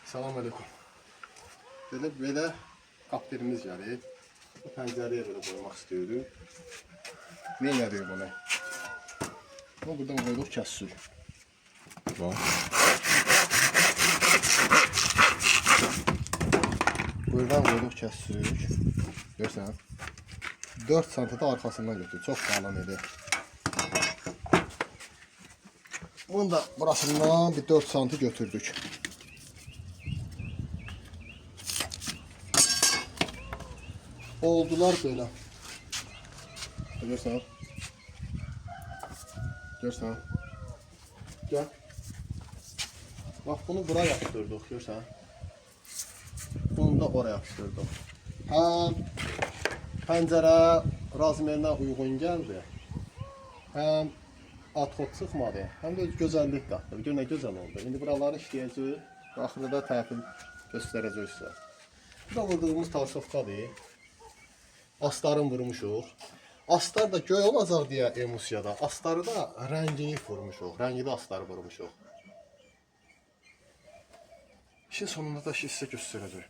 Salam aleyküm. Belə kapterimiz gəlir. Bu pəncərəyə belə qoymaq istəyirik. Ne elədik bunu? Bunu buradan qoyduq kəssük. Buradan qoyduq kəssük. Görsən? 4 sm da arxasından götür. Çox qalın idi. Bunu da burasından bir 4 sm götürdük. Oldular böyle. Görürsən? Görürsən? Gel. Bak bunu buraya yapıştırdık. Görürsən? Bunu da oraya yapıştırdık. Həm pəncərə razmerinə uyğun gəldi. Həm adxod çıxmadı. Həm də gözəllik qatdı. Gör nə gözəl oldu. İndi buraları işləyəcək. Axırda da təhvil göstərəcək sizə. Bu da vurduğumuz tarsofkadır. Astarın vurmuşuq. Astar da göy olacaq deyə emulsiyada. Astarı da rəngini vurmuşuq. Rəngli astarı vurmuşuq. İşin sonunda da sizə göstərəcək.